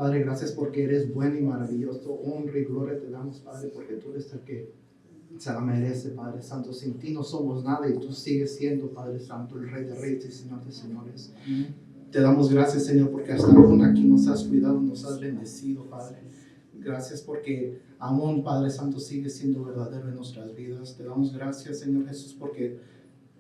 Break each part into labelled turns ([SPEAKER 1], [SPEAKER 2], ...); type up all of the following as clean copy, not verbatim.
[SPEAKER 1] Padre, gracias porque eres bueno y maravilloso. Honra y gloria te damos, Padre, porque tú eres el que se la merece, Padre Santo. Sin ti no somos nada y tú sigues siendo, Padre Santo, el Rey de Reyes y Señor de Señores. Te damos gracias, Señor, porque hasta aún aquí nos has cuidado, nos has bendecido, Padre. Gracias porque aún, Padre Santo, sigues siendo verdadero en nuestras vidas. Te damos gracias, Señor Jesús, porque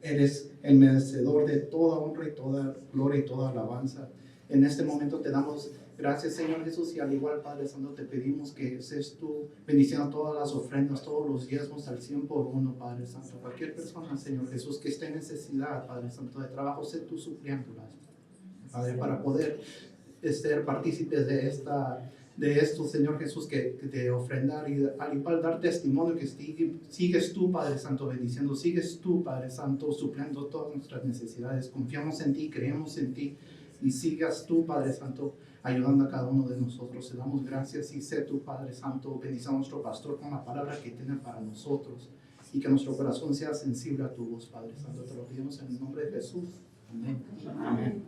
[SPEAKER 1] eres el merecedor de toda honra y toda gloria y toda alabanza. En este momento te damos gracias, Señor Jesús, y al igual, Padre Santo, te pedimos que seas tú bendiciendo todas las ofrendas, todos los diezmos al 100 por uno, Padre Santo. Cualquier persona, Señor Jesús, que esté en necesidad, Padre Santo, de trabajo, sé tú supliéndolas, Padre, para poder ser partícipes de esto, Señor Jesús, que de ofrendar y al igual dar testimonio que sigues tú, Padre Santo, bendiciendo, sigues tú, Padre Santo, supliendo todas nuestras necesidades. Confiamos en ti, creemos en ti y sigas tú, Padre Santo, ayudando a cada uno de nosotros. Te damos gracias y sé tú, Padre Santo, bendice a nuestro pastor con la palabra que tiene para nosotros y que nuestro corazón sea sensible a tu voz, Padre Santo. Te lo pedimos en el nombre de Jesús. Amén. Amén.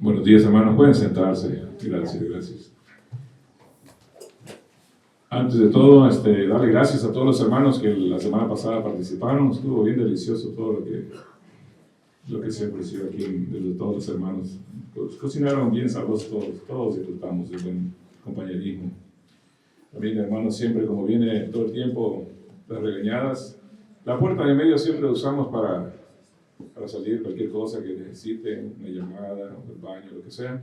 [SPEAKER 2] Buenos días, hermanos. Pueden sentarse. Gracias, gracias. Antes de todo, darle gracias a todos los hermanos que la semana pasada participaron. Estuvo bien delicioso todo lo que se ofreció aquí de todos los hermanos. Cocinaron bien sabrosos todos disfrutamos del buen compañerismo. También, hermanos, siempre como viene todo el tiempo las regañadas, la puerta de medio siempre la usamos para salir cualquier cosa que necesiten, una llamada, el baño, lo que sea.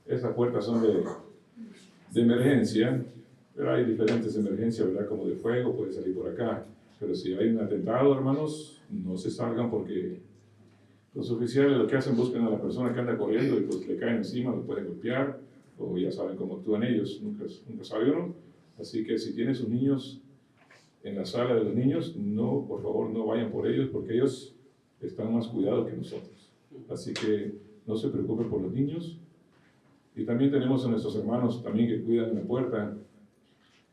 [SPEAKER 2] Estas puertas son de emergencia, pero hay diferentes emergencias, ¿verdad? Como de fuego, puede salir por acá. Pero si hay un atentado, hermanos, no se salgan porque los oficiales lo que hacen, buscan a la persona que anda corriendo y pues le caen encima, lo pueden golpear, o ya saben cómo actúan ellos, nunca sabe uno. Así que si tienen sus niños en la sala de los niños, no, por favor, no vayan por ellos porque ellos están más cuidados que nosotros. Así que no se preocupen por los niños. Y también tenemos a nuestros hermanos también que cuidan la puerta.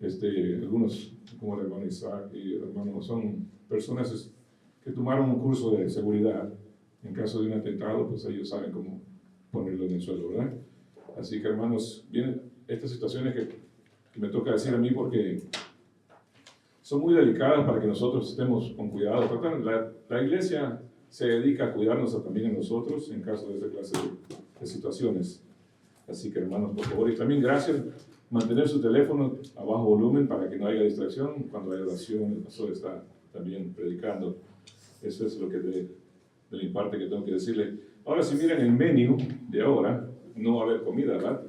[SPEAKER 2] Algunos, como el hermano Isaac y el hermano, son personas que tomaron un curso de seguridad. En caso de un atentado, pues ellos saben cómo ponerlo en el suelo, ¿verdad? Así que, hermanos, vienen estas situaciones que me toca decir a mí porque son muy delicadas para que nosotros estemos con cuidado. La iglesia se dedica a cuidarnos también a nosotros en caso de esa clase de situaciones. Así que, hermanos, por favor, y también gracias, mantener su teléfono a bajo volumen para que no haya distracción. Cuando hay oración, el pastor está también predicando. Eso es lo que de mi parte que tengo que decirle. Ahora, si miran el menú de ahora, no va a haber comida, ¿verdad?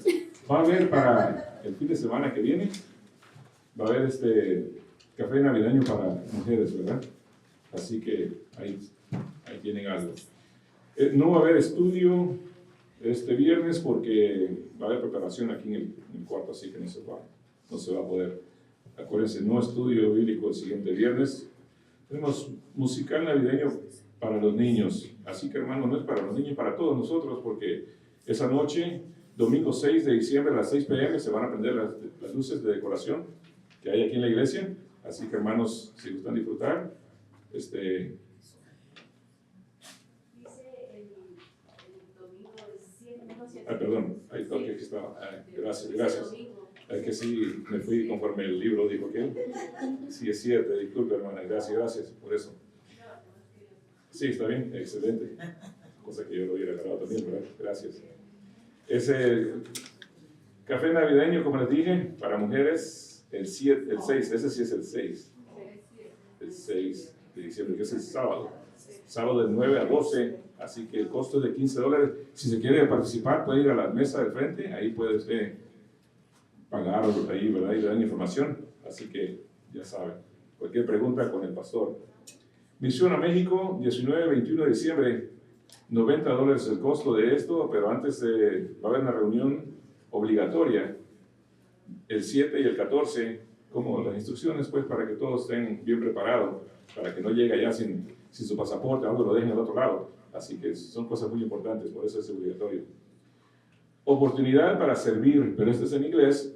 [SPEAKER 2] Va a haber para el fin de semana que viene, va a haber café navideño para mujeres, ¿verdad? Así que ahí tienen algo. No va a haber estudio este viernes porque va a haber preparación aquí en el cuarto, así que no se va a poder. Acuérdense, no estudio bíblico el siguiente viernes. Tenemos musical navideño para los niños. Así que, hermano, no es para los niños, para todos nosotros, porque esa noche, domingo 6 de diciembre a las 6 p.m. se van a prender las luces de decoración que hay aquí en la iglesia. Así que, hermanos, si gustan disfrutar,
[SPEAKER 3] Dice el domingo de 7, no sé.
[SPEAKER 2] perdón, ahí aquí estaba. Gracias. Es que sí, me fui conforme el libro dijo que sí es cierto, disculpe, hermana, gracias por eso. Sí, está bien, excelente. Cosa que yo lo hubiera grabado también, ¿verdad? Gracias. Ese café navideño, como les dije, para mujeres, el 6, ese sí es el 6. El 6 de diciembre, que es el sábado. Sábado de 9 a 12, así que el costo es de $15. Si se quiere participar, puede ir a la mesa del frente, ahí puede usted pagar ahí, ¿verdad? Y le dan información, así que ya saben. Cualquier pregunta con el pastor. Misión a México, 19-21 de diciembre, $90 el costo de esto, pero antes va a haber una reunión obligatoria, el 7 y el 14, como las instrucciones, pues, para que todos estén bien preparados, para que no llegue allá sin su pasaporte, algo lo dejen al otro lado. Así que son cosas muy importantes, por eso es obligatorio. Oportunidad para servir, pero este es en inglés.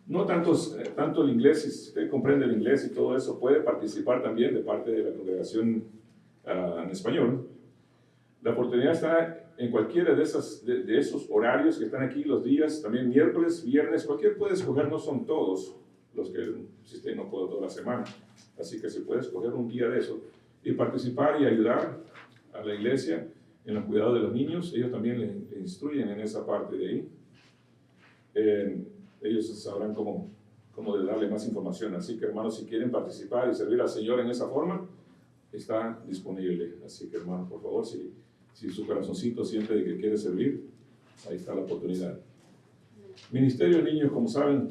[SPEAKER 2] No tanto el inglés, si usted comprende el inglés y todo eso, puede participar también de parte de la congregación en español. La oportunidad está en cualquiera de esos horarios que están aquí, los días, también miércoles, viernes, cualquier puede escoger, no son todos los que, si usted no puede toda la semana. Así que se puede escoger un día de eso y participar y ayudar a la iglesia en el cuidado de los niños. Ellos también le instruyen en esa parte de ahí. Ellos sabrán cómo de darle más información. Así que, hermanos, si quieren participar y servir al Señor en esa forma, está disponible. Así que, hermanos, por favor, si su corazoncito siente de que quiere servir, ahí está la oportunidad. Ministerio de niños, como sabemos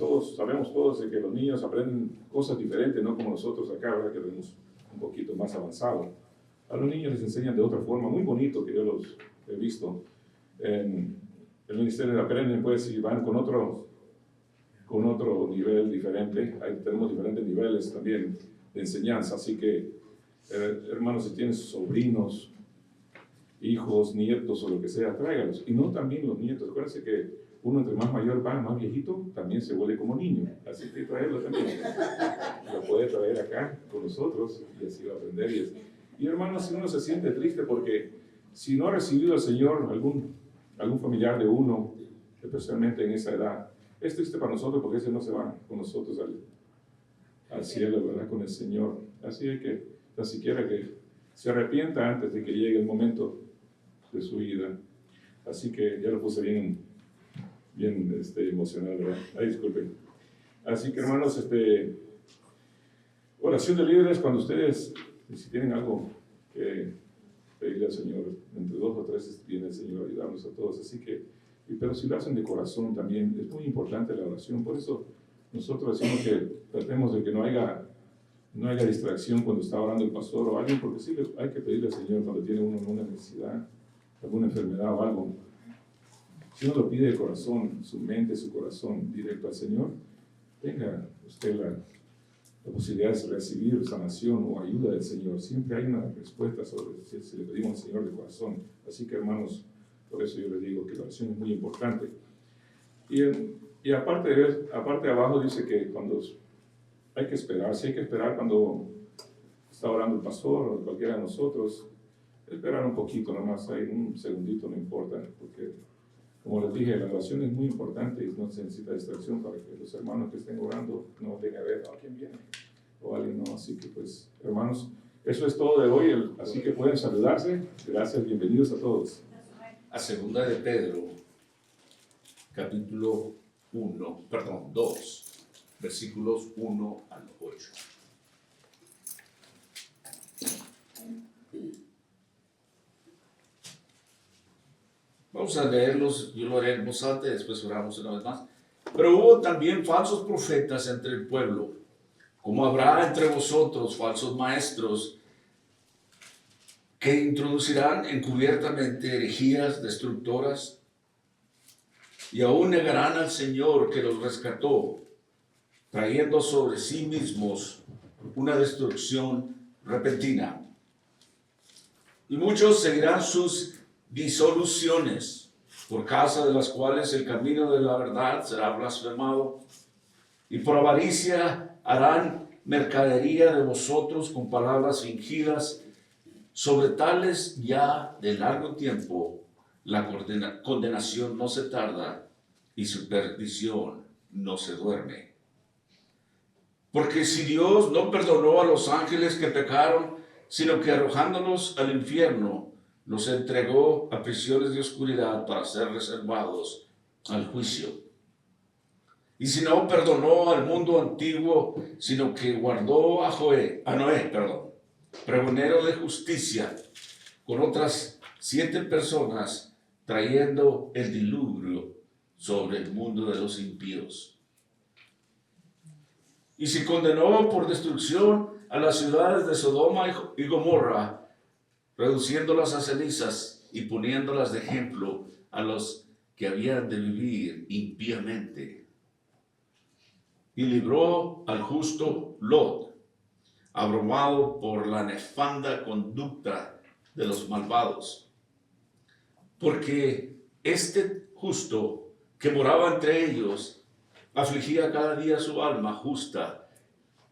[SPEAKER 2] todos de que los niños aprenden cosas diferentes, no como nosotros acá, ¿verdad? Que tenemos un poquito más avanzado. A los niños les enseñan de otra forma, muy bonito que yo los he visto. En el ministerio aprenden, pues, si van con otro nivel diferente. Ahí tenemos diferentes niveles también de enseñanza, así que, hermanos, si tienen sobrinos, hijos, nietos o lo que sea, tráigalos. Y no también los nietos. Acuérdense que uno entre más mayor va, más viejito, también se vuelve como niño. Así que traerlo también. Lo puede traer acá con nosotros y así va a aprender. Y hermanos, si uno se siente triste porque si no ha recibido al Señor algún algún familiar de uno, especialmente en esa edad. Es triste para nosotros porque ese no se va con nosotros al cielo, ¿verdad? Con el Señor. Así es que, tan siquiera que se arrepienta antes de que llegue el momento de su vida. Así que ya lo puse bien emocional, ¿verdad? Ay, disculpen. Así que, hermanos, oración de líderes, cuando ustedes, si tienen algo que pedirle al Señor, entre 2 o 3 viene el Señor a ayudarnos a todos. Así que, pero si lo hacen de corazón también, es muy importante la oración. Por eso nosotros decimos que tratemos de que no haya distracción cuando está orando el pastor o alguien, porque sí hay que pedirle al Señor cuando tiene uno una necesidad, alguna enfermedad o algo. Si uno lo pide de corazón, su mente, su corazón, directo al Señor, tenga usted la posibilidad de recibir sanación o ayuda del Señor. Siempre hay una respuesta sobre si le pedimos al Señor de corazón. Así que, hermanos, por eso yo les digo que la oración es muy importante. Y aparte de abajo dice que cuando hay que esperar, si hay que esperar cuando está orando el pastor o cualquiera de nosotros, esperar un poquito nomás, hay un segundito, no importa, porque como les dije, la oración es muy importante y no se necesita distracción para que los hermanos que estén orando no vengan a ver a quién viene o alguien no. Así que pues, hermanos, eso es todo de hoy, así que pueden saludarse. Gracias, bienvenidos a todos.
[SPEAKER 4] A segunda de Pedro, capítulo 2, versículos 1 al 8. Vamos a leerlos, yo lo haré en voz alta y después oramos una vez más. Pero hubo también falsos profetas entre el pueblo, como habrá entre vosotros falsos maestros que introducirán encubiertamente herejías destructoras y aún negarán al Señor que los rescató, trayendo sobre sí mismos una destrucción repentina. Y muchos seguirán sus disoluciones, por causa de las cuales el camino de la verdad será blasfemado, y por avaricia harán mercadería de vosotros con palabras fingidas. Sobre tales ya de largo tiempo la condenación no se tarda y su perdición no se duerme. Porque si Dios no perdonó a los ángeles que pecaron, sino que arrojándolos al infierno, los entregó a prisiones de oscuridad para ser reservados al juicio. Y si no perdonó al mundo antiguo, sino que guardó a Noé, pregonero de justicia, con otras 7 personas, trayendo el diluvio sobre el mundo de los impíos. Y si condenó por destrucción a las ciudades de Sodoma y Gomorra, reduciéndolas a cenizas y poniéndolas de ejemplo a los que habían de vivir impíamente. Y libró al justo Lot, abrumado por la nefanda conducta de los malvados. Porque este justo que moraba entre ellos afligía cada día su alma justa,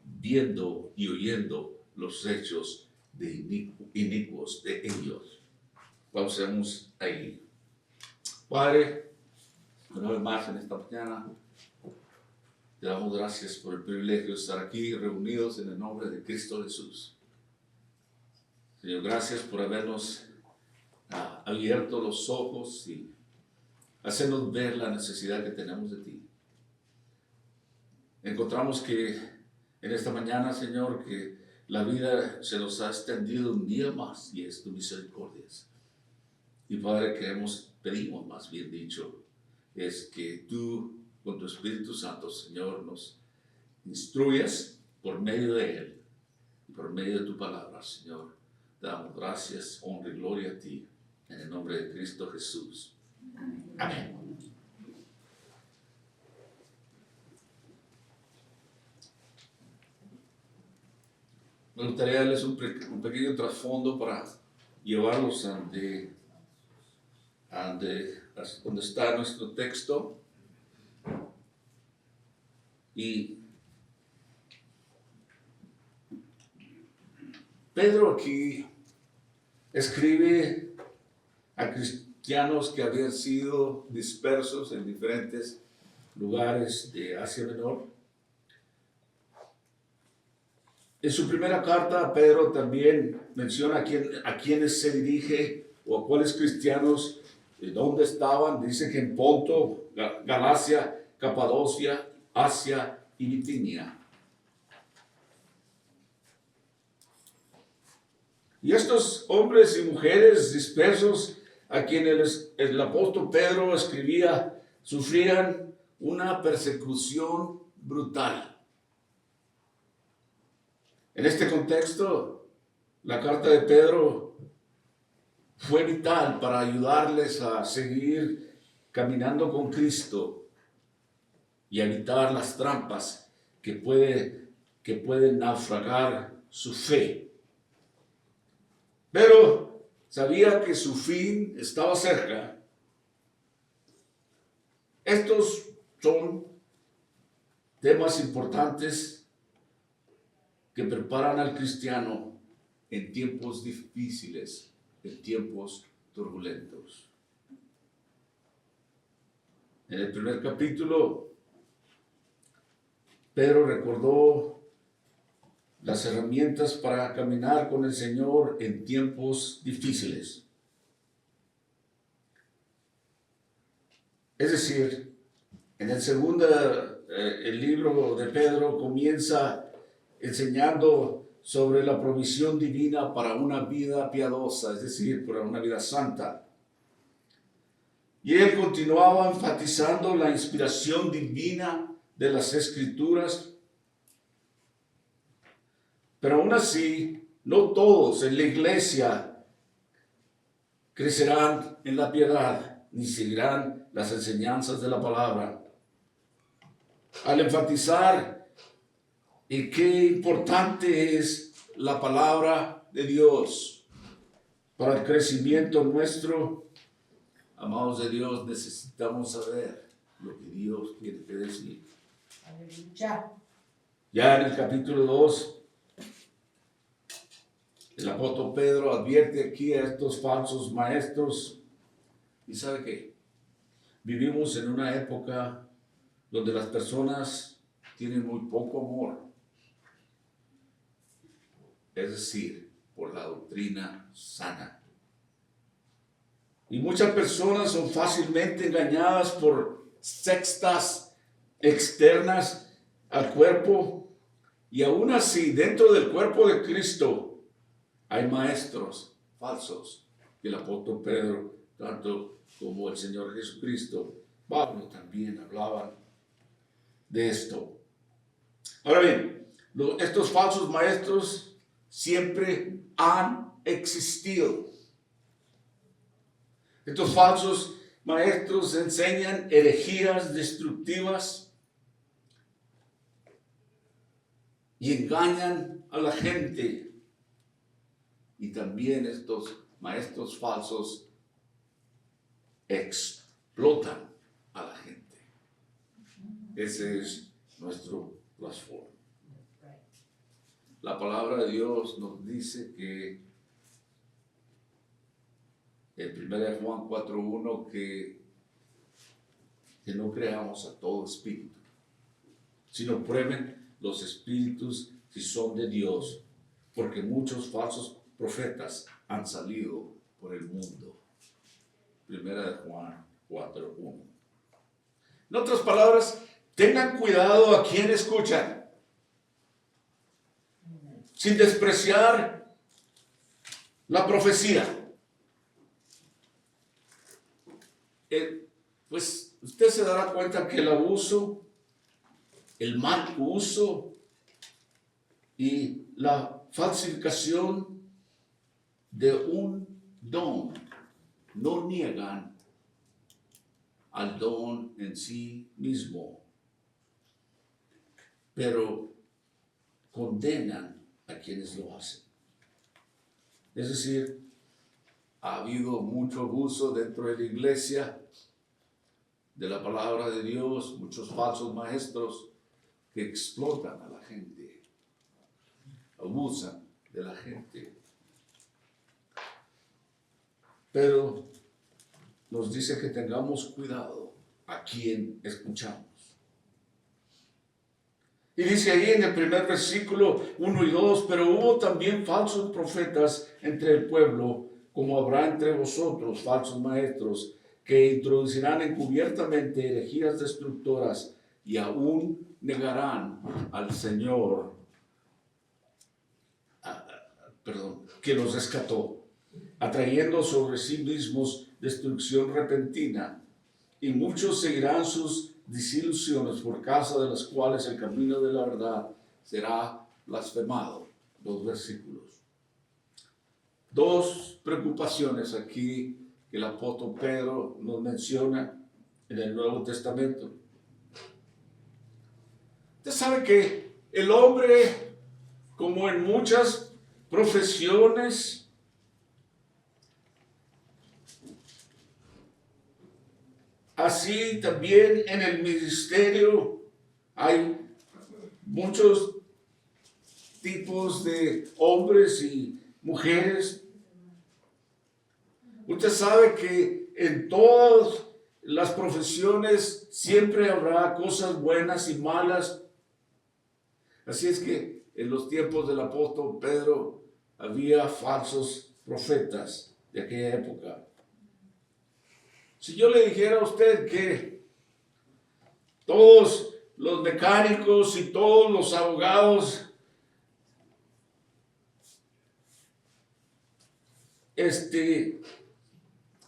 [SPEAKER 4] viendo y oyendo los hechos inicuos de ellos. Pausemos ahí. Padre, una vez más en esta mañana, te damos gracias por el privilegio de estar aquí reunidos en el nombre de Cristo Jesús. Señor, gracias por habernos abierto los ojos y hacernos ver la necesidad que tenemos de ti. Encontramos que en esta mañana, Señor, que la vida se nos ha extendido un día más y es tu misericordia. Y Padre, pedimos más bien dicho, es que tú con tu Espíritu Santo, Señor, nos instruyas por medio de Él y por medio de tu palabra, Señor. Te damos gracias, honra y gloria a ti, en el nombre de Cristo Jesús. Amén. Me gustaría darles un pequeño trasfondo para llevarlos ante donde está nuestro texto. Y Pedro aquí escribe cristianos que habían sido dispersos en diferentes lugares de Asia Menor. En su primera carta, Pedro también menciona a quienes se dirige o a cuáles cristianos, dónde estaban. Dice que en Ponto, Galacia, Capadocia, Asia y Bitinia. Y estos hombres y mujeres dispersos a quienes el apóstol Pedro escribía, sufrían una persecución brutal. En este contexto, la carta de Pedro fue vital para ayudarles a seguir caminando con Cristo y evitar las trampas que pueden naufragar su fe. Pero sabía que su fin estaba cerca. Estos son temas importantes que preparan al cristiano en tiempos difíciles, en tiempos turbulentos. En el primer capítulo, Pedro recordó las herramientas para caminar con el Señor en tiempos difíciles. Es decir, en el segundo, el libro de Pedro comienza enseñando sobre la provisión divina para una vida piadosa, es decir, para una vida santa. Y él continuaba enfatizando la inspiración divina de las Escrituras. Pero aún así, no todos en la iglesia crecerán en la piedad, ni seguirán las enseñanzas de la palabra. Al enfatizar en qué importante es la palabra de Dios para el crecimiento nuestro, amados de Dios, necesitamos saber lo que Dios quiere decir.
[SPEAKER 5] Aleluya.
[SPEAKER 4] Ya en el capítulo 2, el apóstol Pedro advierte aquí a estos falsos maestros. ¿Y sabe qué? Vivimos en una época donde las personas tienen muy poco amor. Es decir, por la doctrina sana. Y muchas personas son fácilmente engañadas por sectas externas al cuerpo. Y aún así, dentro del cuerpo de Cristo, hay maestros falsos. Y el apóstol Pedro, tanto como el Señor Jesucristo, Pablo también hablaban de esto. Ahora bien, estos falsos maestros siempre han existido. Estos falsos maestros enseñan herejías destructivas y engañan a la gente. Y también estos maestros falsos explotan a la gente. Ese es nuestro trasfondo. La palabra de Dios nos dice que en 1 Juan 4:1 que no creamos a todo espíritu, sino prueben los espíritus si son de Dios, porque muchos falsos profetas han salido por el mundo. 1 Juan 4:1. En otras palabras, tengan cuidado a quien escuchan, sin despreciar la profecía. Pues usted se dará cuenta que el abuso, el mal uso y la falsificación de un don no niegan al don en sí mismo, pero condenan a quienes lo hacen. Es decir, ha habido mucho abuso dentro de la iglesia de la palabra de Dios, muchos falsos maestros que explotan a la gente, abusan de la gente. Pero nos dice que tengamos cuidado a quien escuchamos. Y dice ahí en el primer versículo 1 y 2, pero hubo también falsos profetas entre el pueblo, como habrá entre vosotros falsos maestros, que introducirán encubiertamente herejías destructoras y aún negarán al Señor, que los rescató, atrayendo sobre sí mismos destrucción repentina. Y muchos seguirán sus desilusiones, por causa de las cuales el camino de la verdad será blasfemado. 2 versículos. 2 preocupaciones aquí que el apóstol Pedro nos menciona en el Nuevo Testamento. Usted sabe que el hombre, como en muchas profesiones, así también en el ministerio hay muchos tipos de hombres y mujeres. Usted sabe que en todas las profesiones siempre habrá cosas buenas y malas. Así es que en los tiempos del apóstol Pedro había falsos profetas de aquella época. Si yo le dijera a usted que todos los mecánicos y todos los abogados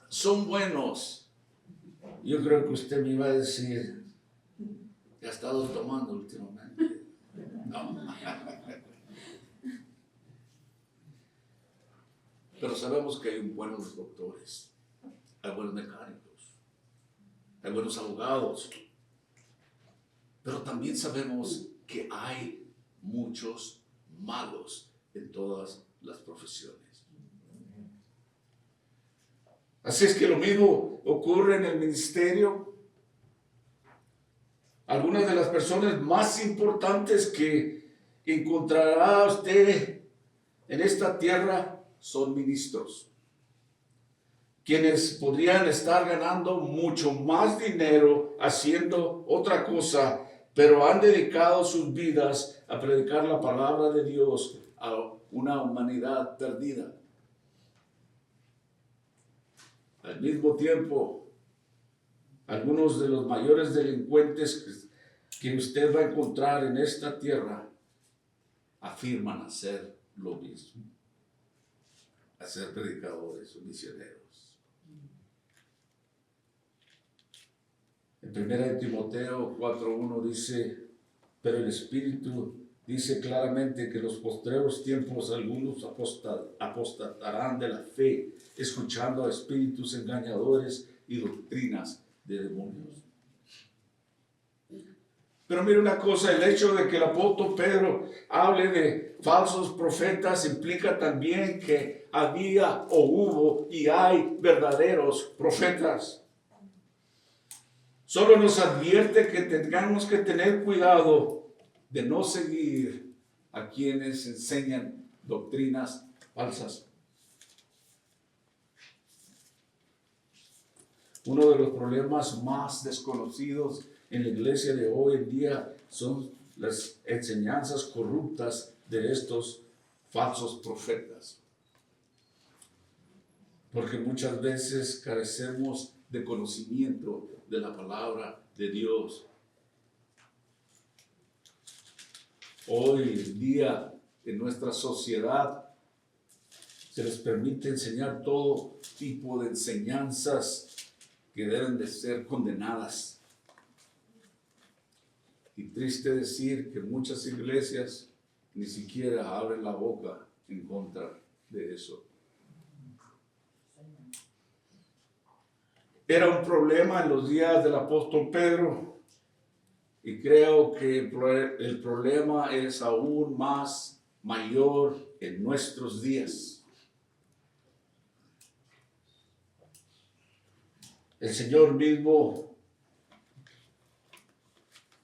[SPEAKER 4] son buenos, yo creo que usted me iba a decir, ¿ya ha estado tomando últimamente? No. Pero sabemos que hay buenos doctores, hay buenos mecánicos, hay buenos abogados, pero también sabemos que hay muchos malos en todas las profesiones. Así es que lo mismo ocurre en el ministerio. Algunas de las personas más importantes que encontrará usted en esta tierra son ministros, quienes podrían estar ganando mucho más dinero haciendo otra cosa, pero han dedicado sus vidas a predicar la palabra de Dios a una humanidad perdida. Al mismo tiempo, algunos de los mayores delincuentes que usted va a encontrar en esta tierra afirman hacer lo mismo, a ser predicadores o misioneros. En 1 Timoteo 4:1 dice, pero el Espíritu dice claramente que en los postreros tiempos algunos apostatarán de la fe, escuchando a espíritus engañadores y doctrinas de demonios. Pero mire una cosa, el hecho de que el apóstol Pedro hable de falsos profetas implica también que había o hubo y hay verdaderos profetas. Solo nos advierte que tengamos que tener cuidado de no seguir a quienes enseñan doctrinas falsas. Uno de los problemas más desconocidos en la iglesia de hoy en día son las enseñanzas corruptas de estos falsos profetas. Porque muchas veces carecemos de conocimiento de la palabra de Dios. Hoy en día en nuestra sociedad se les permite enseñar todo tipo de enseñanzas que deben de ser condenadas. Y triste decir que muchas iglesias ni siquiera abren la boca en contra de eso. Era un problema en los días del apóstol Pedro y creo que el problema es aún más mayor en nuestros días. El Señor mismo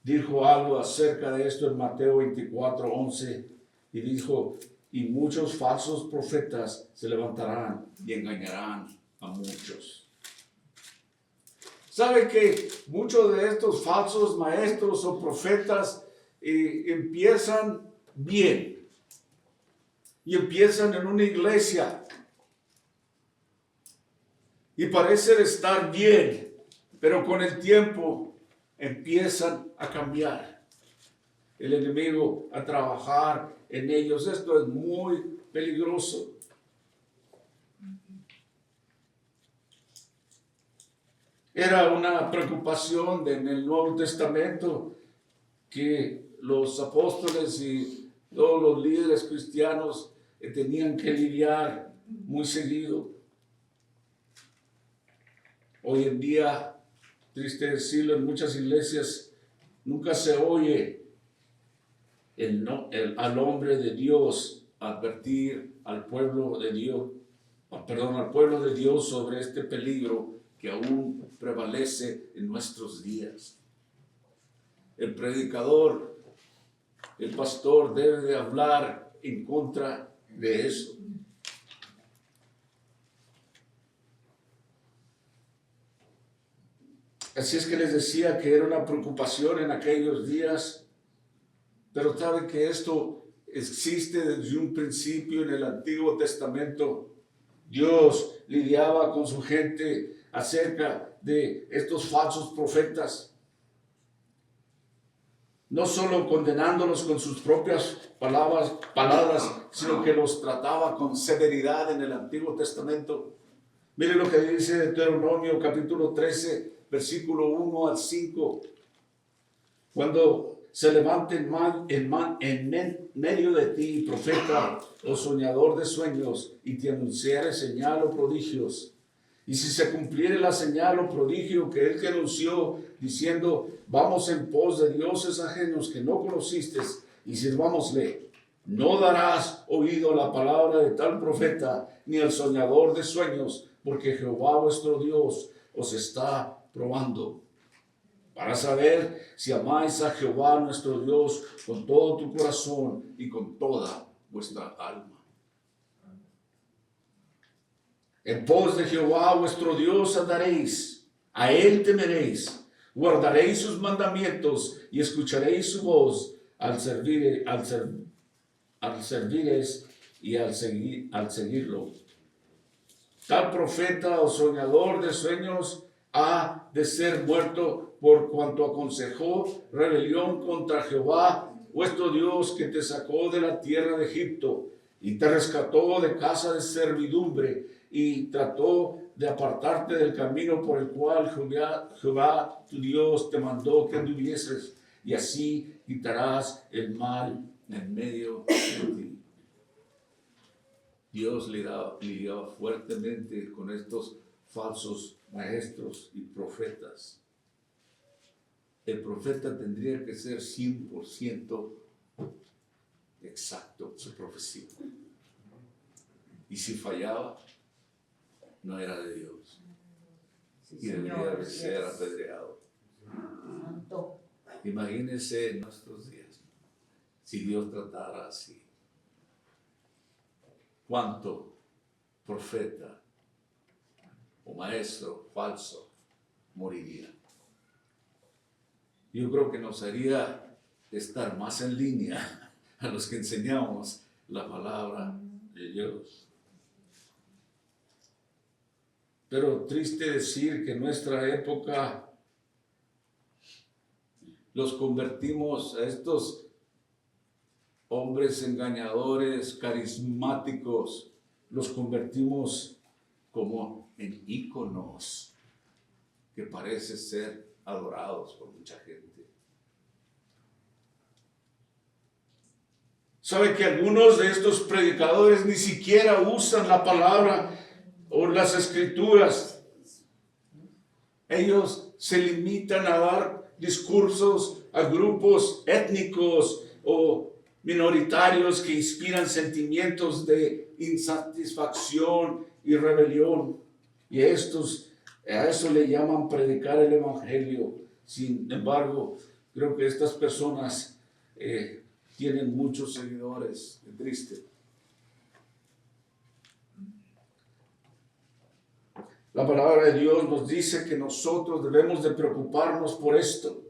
[SPEAKER 4] dijo algo acerca de esto en Mateo 24:11 y dijo, y muchos falsos profetas se levantarán y engañarán a muchos. ¿Sabe que muchos de estos falsos maestros o profetas empiezan bien? Y empiezan en una iglesia. Y parecen estar bien, pero con el tiempo empiezan a cambiar. El enemigo a trabajar en ellos. Esto es muy peligroso. Era una preocupación en el Nuevo Testamento que los apóstoles y todos los líderes cristianos tenían que lidiar muy seguido. Hoy en día, triste decirlo, en muchas iglesias nunca se oye al hombre de Dios advertir al pueblo de Dios, al pueblo de Dios sobre este peligro que aún prevalece en nuestros días. El predicador, el pastor debe de hablar en contra de eso. Así es que les decía que era una preocupación en aquellos días, pero saben que esto existe desde un principio en el Antiguo Testamento. Dios lidiaba con su gente acerca de estos falsos profetas, no solo condenándolos con sus propias palabras, sino que los trataba con severidad en el Antiguo Testamento. Miren lo que dice Deuteronomio capítulo 13, versículo 1 al 5. Cuando se levante en medio de ti profeta o soñador de sueños y te anunciare señal o prodigios, y si se cumpliere la señal o prodigio que él te anunció, diciendo, vamos en pos de dioses ajenos que no conociste y sirvámosle, no darás oído a la palabra de tal profeta ni al soñador de sueños, porque Jehová vuestro Dios os está probando para saber si amáis a Jehová nuestro Dios con todo tu corazón y con toda vuestra alma. En pos de Jehová vuestro Dios andaréis, a él temeréis, guardaréis sus mandamientos y escucharéis su voz al servires y al seguirlo. Tal profeta o soñador de sueños ha de ser muerto por cuanto aconsejó rebelión contra Jehová vuestro Dios, que te sacó de la tierra de Egipto y te rescató de casa de servidumbre y trató de apartarte del camino por el cual Jehová tu Dios te mandó que anduvieses, y así quitarás el mal en medio de ti. Dios lidiaba fuertemente con estos falsos maestros y profetas. El profeta tendría que ser 100% exacto su profecía. Y si fallaba, no era de Dios.
[SPEAKER 5] Sí,
[SPEAKER 4] Y debería de ser apedreado.
[SPEAKER 5] Santo.
[SPEAKER 4] Imagínense en nuestros días, si Dios tratara así. ¿Cuánto profeta o maestro falso moriría? Yo creo que nos haría estar más en línea a los que enseñamos la palabra de Dios. Pero triste decir que en nuestra época los convertimos a estos hombres engañadores, carismáticos, los convertimos como en íconos que parece ser adorados por mucha gente. ¿Sabe que algunos de estos predicadores ni siquiera usan la palabra o las escrituras? Ellos se limitan a dar discursos a grupos étnicos o minoritarios que inspiran sentimientos de insatisfacción y rebelión. Y a eso le llaman predicar el evangelio. Sin embargo, creo que estas personas tienen muchos seguidores. Qué triste. La palabra de Dios nos dice que nosotros debemos de preocuparnos por esto.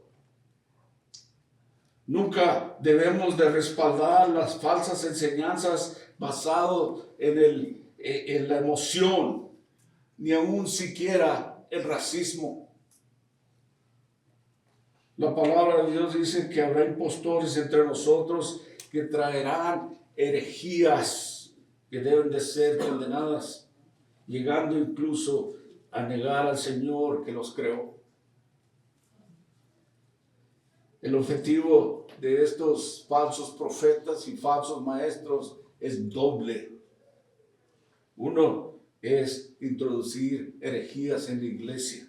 [SPEAKER 4] Nunca debemos de respaldar las falsas enseñanzas basado en la emoción, ni aún siquiera el racismo. La palabra de Dios dice que habrá impostores entre nosotros que traerán herejías que deben de ser condenadas, llegando incluso a negar al Señor que los creó. El objetivo de estos falsos profetas y falsos maestros es doble. Uno es introducir herejías en la iglesia.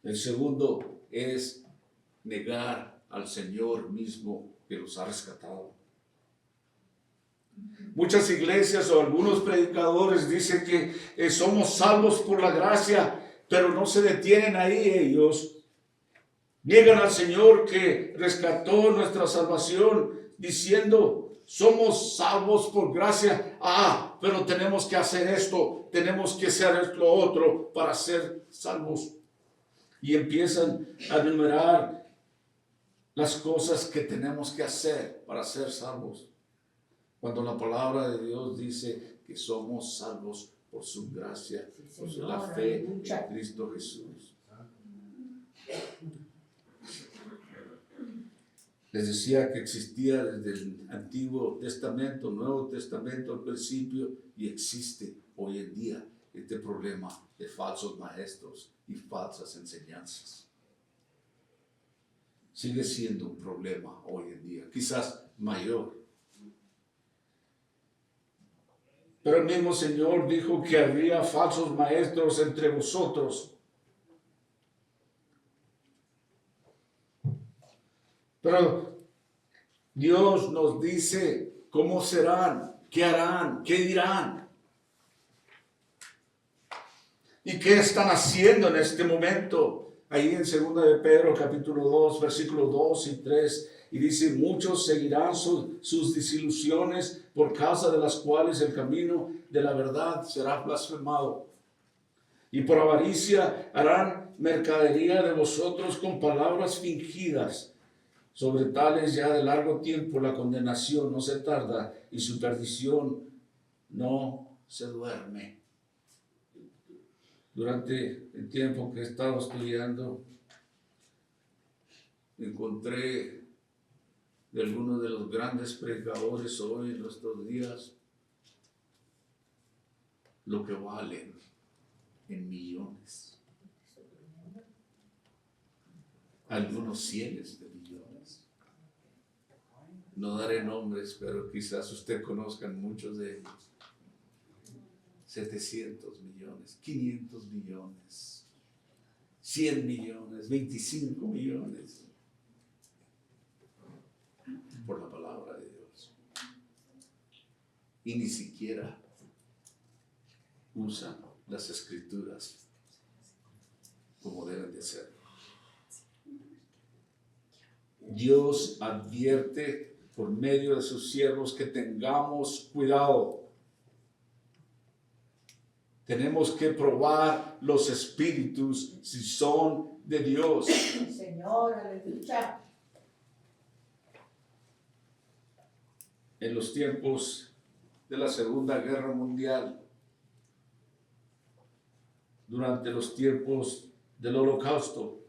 [SPEAKER 4] El segundo es negar al Señor mismo que los ha rescatado. Muchas iglesias o algunos predicadores dicen que somos salvos por la gracia, pero no se detienen ahí ellos. Niegan al Señor que rescató nuestra salvación diciendo, somos salvos por gracia. Pero tenemos que hacer esto, tenemos que hacer lo otro para ser salvos. Y empiezan a enumerar las cosas que tenemos que hacer para ser salvos. Cuando la palabra de Dios dice que somos salvos por su gracia, por la fe en Cristo Jesús. Les decía que existía desde el Antiguo Testamento, Nuevo Testamento al principio, y existe hoy en día este problema de falsos maestros y falsas enseñanzas. Sigue siendo un problema hoy en día, quizás mayor. Pero el mismo Señor dijo que habría falsos maestros entre vosotros. Pero Dios nos dice cómo serán, qué harán, qué dirán. ¿Y qué están haciendo en este momento? Ahí en 2 de Pedro capítulo 2, versículos 2 y 3. Y dice, muchos seguirán sus desilusiones por causa de las cuales el camino de la verdad será blasfemado. Y por avaricia harán mercadería de vosotros con palabras fingidas. Sobre tales ya de largo tiempo la condenación no se tarda y su perdición no se duerme. Durante el tiempo que he estado estudiando, encontré de algunos de los grandes predicadores hoy en nuestros días lo que valen en millones. Algunos cientos de millones. No daré nombres, pero quizás usted conozca muchos de ellos. 700 millones, 500 millones, 100 millones, 25 millones. Por la palabra de Dios. Y ni siquiera usan las escrituras como deben de ser. Dios advierte por medio de sus siervos que tengamos cuidado. Tenemos que probar los espíritus si son de Dios.
[SPEAKER 5] Señor, aleluya.
[SPEAKER 4] En los tiempos de la Segunda Guerra Mundial, durante los tiempos del Holocausto,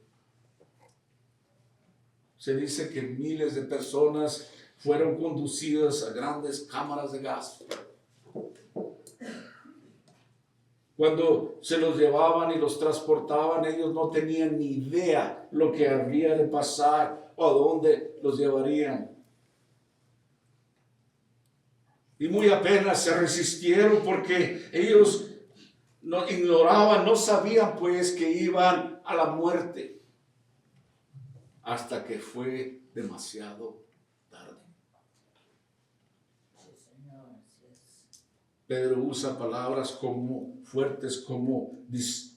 [SPEAKER 4] se dice que miles de personas fueron conducidas a grandes cámaras de gas. Cuando se los llevaban y los transportaban, ellos no tenían ni idea lo que habría de pasar o a dónde los llevarían. Y muy apenas se resistieron porque ellos no ignoraban, no sabían pues que iban a la muerte. Hasta que fue demasiado tarde. Pedro usa palabras como fuertes como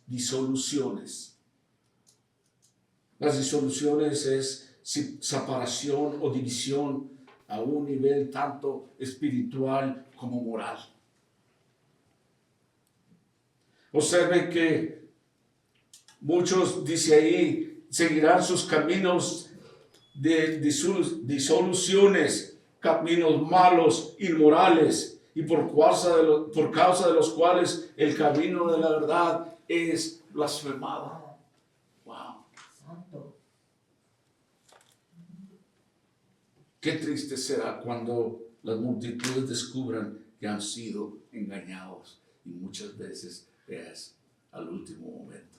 [SPEAKER 4] disoluciones. Las disoluciones es separación o división a un nivel tanto espiritual como moral. Observe que muchos, dice ahí, seguirán sus caminos de disoluciones, caminos malos, inmorales, y por causa de los cuales el camino de la verdad es blasfemado. Wow.
[SPEAKER 5] Santo.
[SPEAKER 4] Qué triste será cuando las multitudes descubran que han sido engañados, y muchas veces es al último momento.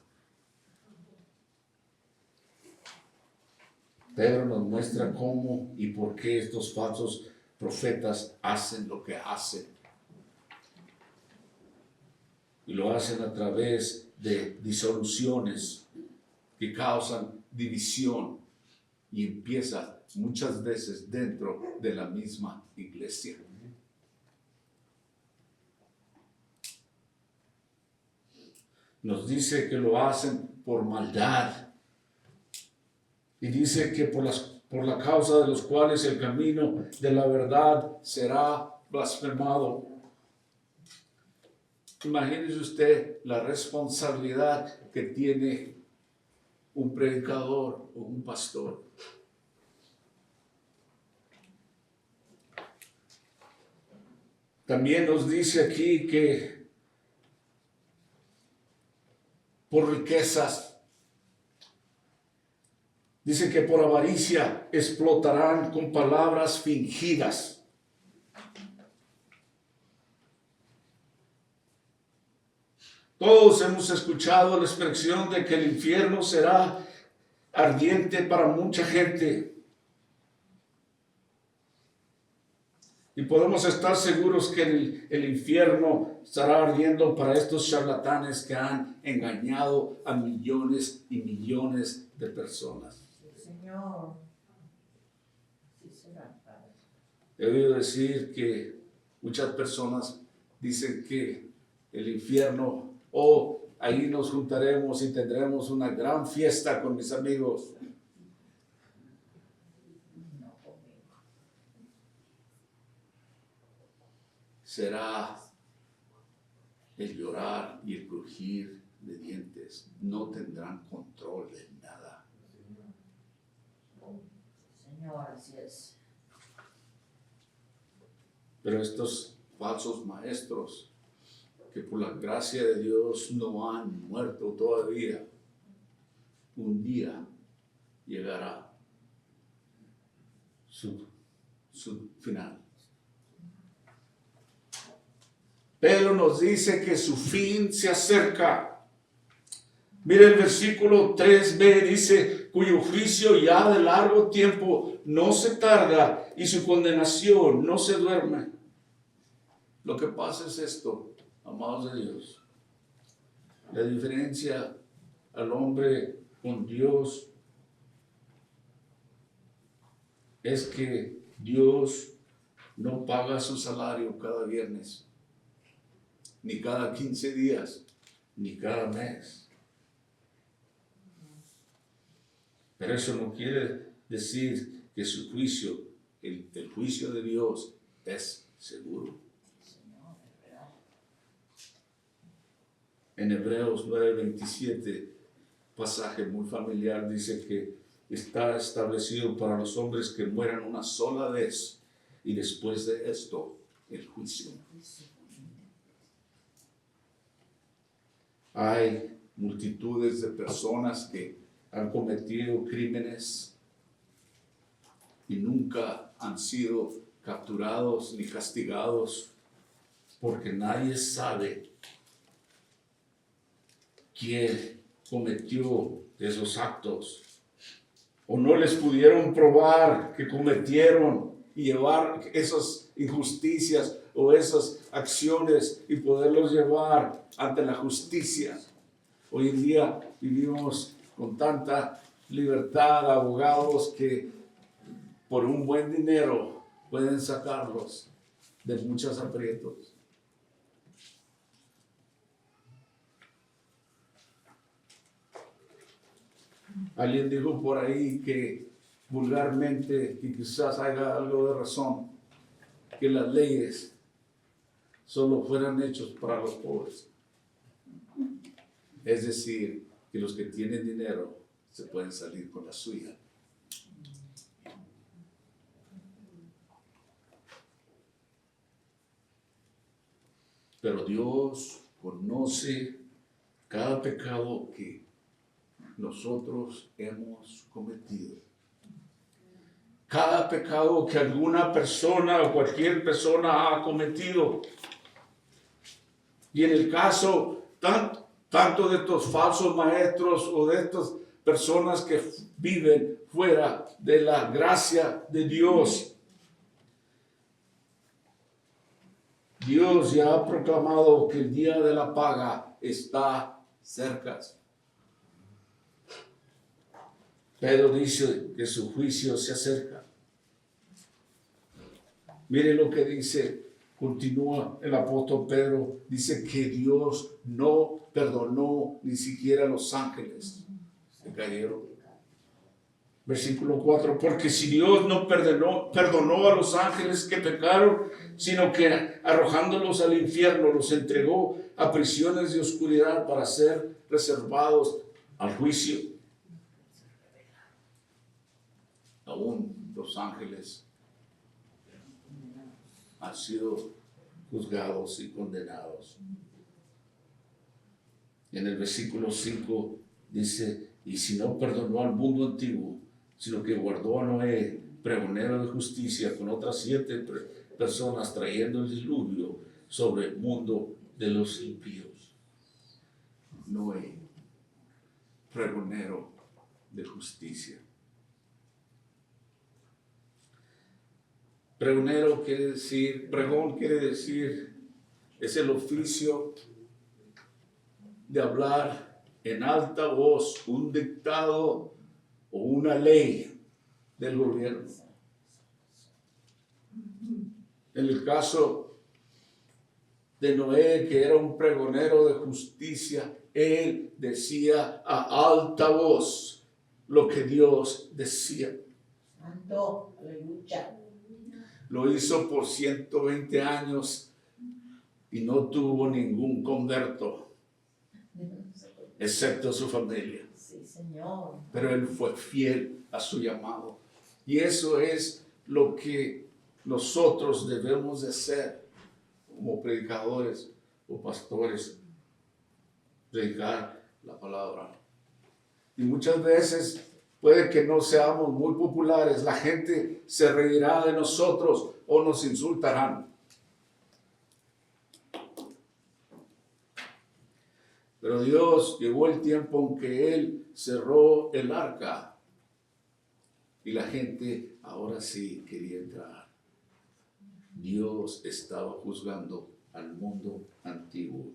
[SPEAKER 4] Pedro nos muestra cómo y por qué estos falsos profetas hacen lo que hacen. Y lo hacen a través de disoluciones que causan división y empieza muchas veces dentro de la misma iglesia. Nos dice que lo hacen por maldad. Y dice que por la causa de los cuales el camino de la verdad será blasfemado. Imagínese usted la responsabilidad que tiene un predicador o un pastor. También nos dice aquí que por riquezas, dice que por avaricia explotarán con palabras fingidas. Todos hemos escuchado la expresión de que el infierno será ardiente para mucha gente. Y podemos estar seguros que el infierno estará ardiendo para estos charlatanes que han engañado a millones y millones de personas.
[SPEAKER 5] Sí, Señor. Sí será, Padre.
[SPEAKER 4] He oído decir que muchas personas dicen que el infierno, ahí nos juntaremos y tendremos una gran fiesta con mis amigos.
[SPEAKER 5] No conmigo.
[SPEAKER 4] Será el llorar y el crujir de dientes. No tendrán control de nada.
[SPEAKER 5] Señor, así es.
[SPEAKER 4] Pero estos falsos maestros, que por la gracia de Dios no han muerto todavía, un día llegará su final. Pedro nos dice que su fin se acerca. Mire el versículo 3b, dice, cuyo juicio ya de largo tiempo no se tarda y su condenación no se duerme. Lo que pasa es esto, amados de Dios. La diferencia al hombre con Dios es que Dios no paga su salario cada viernes, ni cada 15 días, ni cada mes. Pero eso no quiere decir que su juicio, el juicio de Dios, es seguro.
[SPEAKER 5] Señor, es verdad.
[SPEAKER 4] En Hebreos 9:27, pasaje muy familiar, dice que está establecido para los hombres que mueran una sola vez y después de esto, el juicio. Hay multitudes de personas que han cometido crímenes y nunca han sido capturados ni castigados porque nadie sabe quién cometió esos actos o no les pudieron probar que cometieron y llevar esas injusticias o esas acciones y poderlos llevar ante la justicia. Hoy en día vivimos con tanta libertad, abogados que por un buen dinero pueden sacarlos de muchos aprietos. Alguien dijo por ahí que vulgarmente, y quizás haya algo de razón, que las leyes solo fueran hechas para los pobres. Es decir, que los que tienen dinero se pueden salir con la suya. Pero Dios conoce cada pecado que nosotros hemos cometido. Cada pecado que alguna persona o cualquier persona ha cometido. Y en el caso tanto de estos falsos maestros o de estas personas que viven fuera de la gracia de Dios, Dios ya ha proclamado que el día de la paga está cerca. Pedro dice que su juicio se acerca. Mire lo que dice, continúa el apóstol Pedro, dice que Dios no perdonó ni siquiera a los ángeles que cayeron. Versículo 4, porque si Dios no perdonó a los ángeles que pecaron, sino que arrojándolos al infierno los entregó a prisiones de oscuridad para ser reservados al juicio. Aún los ángeles han sido juzgados y condenados. En el versículo 5 dice, y si no perdonó al mundo antiguo, sino que guardó a Noé, pregonero de justicia, con otras 7 personas, trayendo el diluvio sobre el mundo de los impíos. Noé, pregonero de justicia. Pregonero quiere decir, pregón quiere decir, es el oficio de hablar en alta voz un dictado o una ley del gobierno. En el caso de Noé, que era un pregonero de justicia, él decía a alta voz lo que Dios decía.
[SPEAKER 5] Santo, aleluya.
[SPEAKER 4] Lo hizo por 120 años y no tuvo ningún converto, excepto su familia.
[SPEAKER 5] Sí, Señor.
[SPEAKER 4] Pero él fue fiel a su llamado. Y eso es lo que nosotros debemos de hacer como predicadores o pastores. Predicar la palabra. Y muchas veces puede que no seamos muy populares. La gente se reirá de nosotros o nos insultarán. Pero Dios llegó el tiempo en que Él cerró el arca y la gente ahora sí quería entrar. Dios estaba juzgando al mundo antiguo.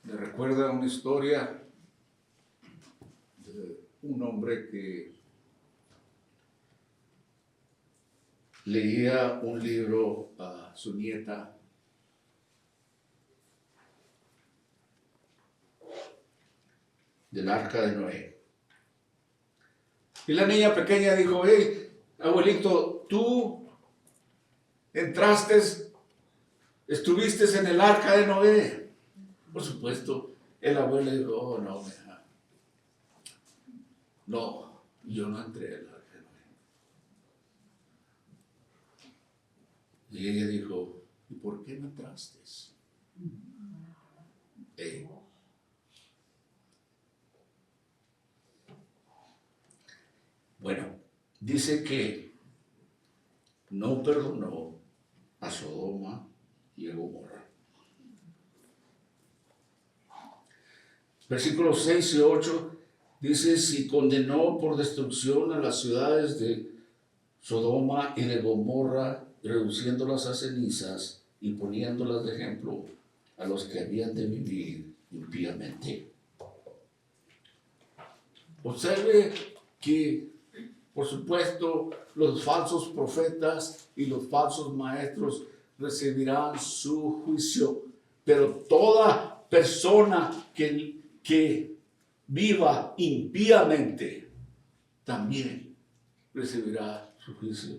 [SPEAKER 4] Me recuerda una historia de un hombre que leía un libro a su nieta del arca de Noé. Y la niña pequeña dijo, hey, abuelito, tú estuviste en el arca de Noé. Por supuesto, el abuelo dijo, oh, no, mija. No, yo no entré al arca de Noé. Y ella dijo, ¿y por qué no entraste? Bueno, dice que no perdonó a Sodoma y a Gomorra. Versículos 6 y 8 dice, si condenó por destrucción a las ciudades de Sodoma y de Gomorra, reduciéndolas a cenizas y poniéndolas de ejemplo a los que habían de vivir impíamente. Observe que, por supuesto, los falsos profetas y los falsos maestros recibirán su juicio, pero toda persona que viva impíamente también recibirá su juicio.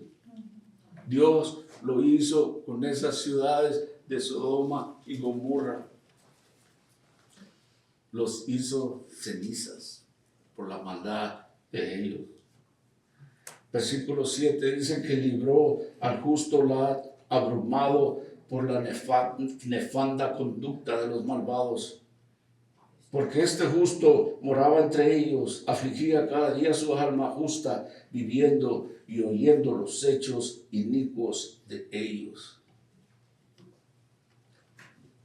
[SPEAKER 4] Dios lo hizo con esas ciudades de Sodoma y Gomorra. Los hizo cenizas por la maldad de ellos. Versículo 7 dice que libró al justo Lot abrumado por la nefanda conducta de los malvados. Porque este justo moraba entre ellos, afligía cada día su alma justa, viviendo y oyendo los hechos inicuos de ellos.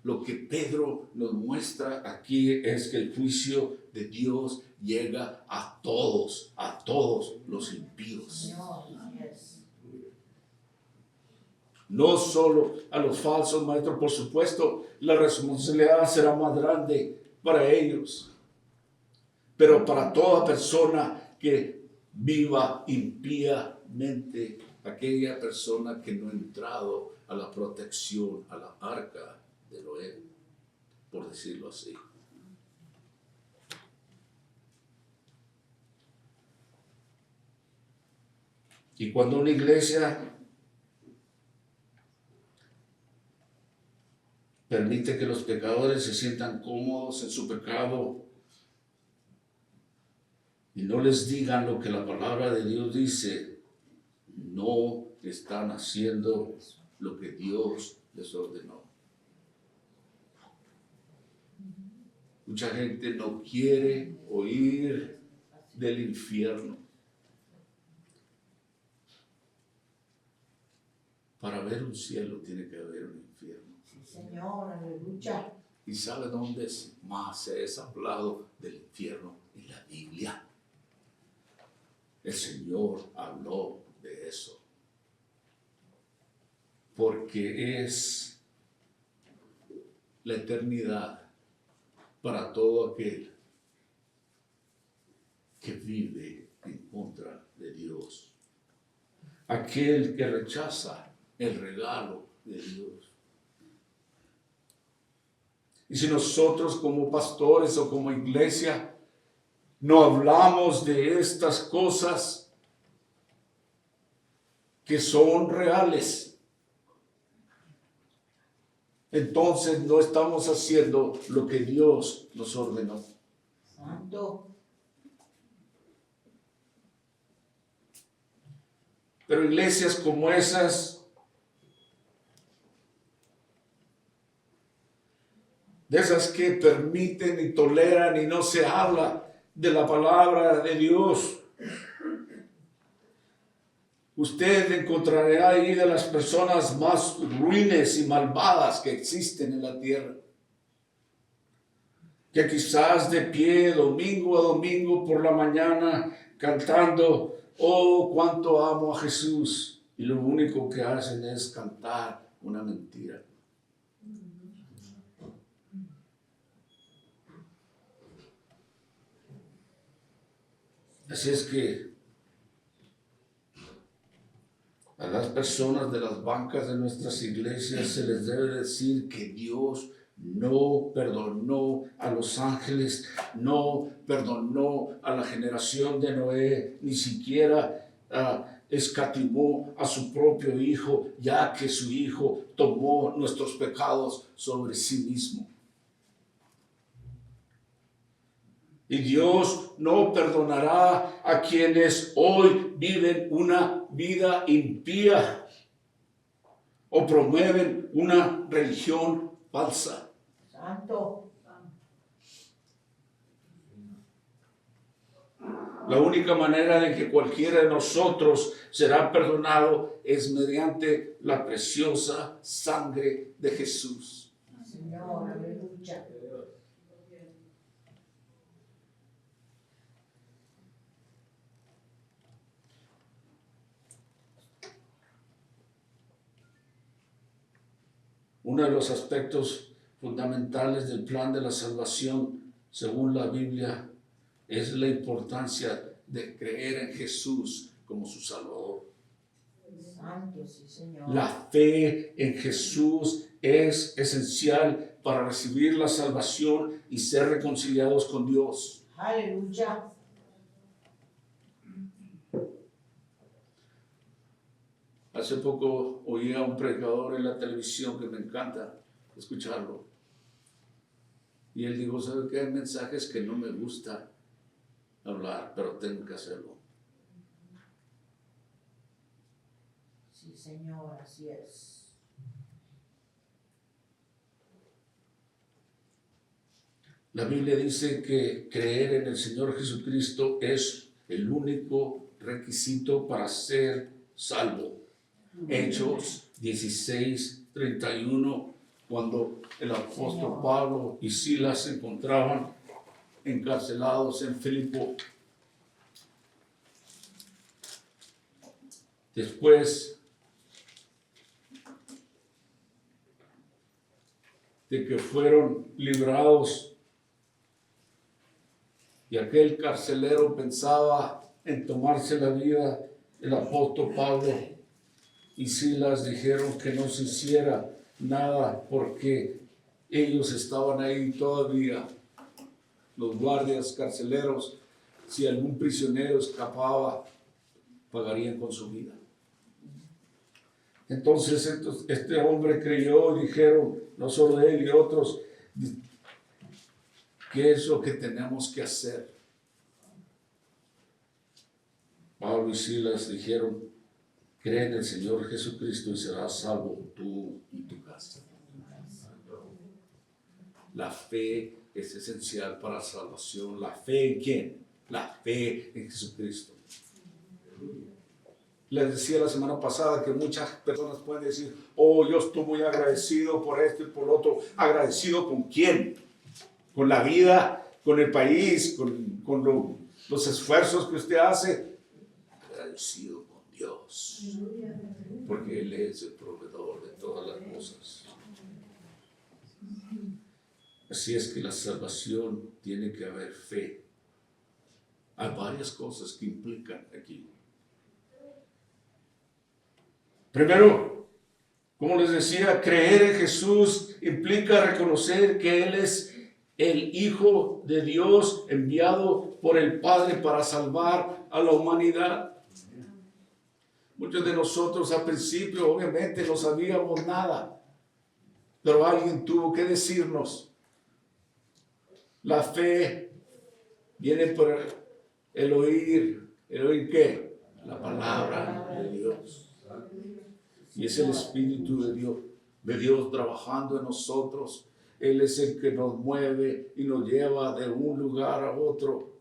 [SPEAKER 4] Lo que Pedro nos muestra aquí es que el juicio de Dios llega a todos los impíos.
[SPEAKER 5] Señor, yes.
[SPEAKER 4] No solo a los falsos maestros, por supuesto, la responsabilidad será más grande para ellos, pero para toda persona que viva impíamente, aquella persona que no ha entrado a la protección, a la arca de Noé, por decirlo así. Y cuando una iglesia permite que los pecadores se sientan cómodos en su pecado y no les digan lo que la palabra de Dios dice, no están haciendo lo que Dios les ordenó. Mucha gente no quiere oír del infierno. Para ver un cielo tiene que haber un infierno.
[SPEAKER 5] Sí, Señor, aleluya.
[SPEAKER 4] ¿Y sabe dónde más se es hablado del infierno? En la Biblia. El Señor habló de eso. Porque es la eternidad para todo aquel que vive en contra de Dios. Aquel que rechaza el regalo de Dios. Y si nosotros como pastores o como iglesia no hablamos de estas cosas que son reales, entonces no estamos haciendo lo que Dios nos ordenó.
[SPEAKER 5] Santo.
[SPEAKER 4] Pero iglesias como esas, de esas que permiten y toleran y no se habla de la palabra de Dios, usted encontrará ahí de las personas más ruines y malvadas que existen en la tierra. Que quizás de pie, domingo a domingo por la mañana, cantando, oh, cuánto amo a Jesús. Y lo único que hacen es cantar una mentira. Así es que a las personas de las bancas de nuestras iglesias se les debe decir que Dios no perdonó a los ángeles, no perdonó a la generación de Noé, ni siquiera escatimó a su propio hijo, ya que su hijo tomó nuestros pecados sobre sí mismo. Y Dios no perdonará a quienes hoy viven una vida impía o promueven una religión falsa.
[SPEAKER 5] Santo.
[SPEAKER 4] La única manera de que cualquiera de nosotros será perdonado es mediante la preciosa sangre de Jesús.
[SPEAKER 5] Señor, aleluya.
[SPEAKER 4] Uno de los aspectos fundamentales del plan de la salvación, según la Biblia, es la importancia de creer en Jesús como su Salvador.
[SPEAKER 5] Santo, sí, Señor.
[SPEAKER 4] La fe en Jesús es esencial para recibir la salvación y ser reconciliados con Dios. Hace poco oí a un predicador en la televisión que me encanta escucharlo. Y él dijo, ¿sabe qué? Hay mensajes que no me gusta hablar, pero tengo que hacerlo.
[SPEAKER 5] Sí, Señor, así es.
[SPEAKER 4] La Biblia dice que creer en el Señor Jesucristo es el único requisito para ser salvo. Hechos 16:31, cuando el apóstol Pablo y Silas se encontraban encarcelados en Filipo. Después de que fueron librados y aquel carcelero pensaba en tomarse la vida, el apóstol Pablo y Silas dijeron que no se hiciera nada porque ellos estaban ahí todavía. Los guardias carceleros, si algún prisionero escapaba, pagarían con su vida. Entonces este hombre creyó y dijeron, no solo él y otros, ¿qué es lo que tenemos que hacer? Pablo y Silas dijeron, cree en el Señor Jesucristo y serás salvo tú y tu casa. La fe es esencial para la salvación. ¿La fe en quién? La fe en Jesucristo. Les decía la semana pasada que muchas personas pueden decir, oh, yo estoy muy agradecido por esto y por lo otro. ¿Agradecido con quién? Con la vida, con el país, con los esfuerzos que usted hace. Agradecido con Dios, porque Él es el proveedor de todas las cosas. Así es que la salvación tiene que haber fe. Hay varias cosas que implican aquí. Primero, como les decía, creer en Jesús implica reconocer que Él es el Hijo de Dios enviado por el Padre para salvar a la humanidad. Muchos de nosotros al principio obviamente no sabíamos nada, pero alguien tuvo que decirnos. La fe viene por el oír. ¿El oír qué? La palabra de Dios. Y es el Espíritu de Dios trabajando en nosotros. Él es el que nos mueve y nos lleva de un lugar a otro.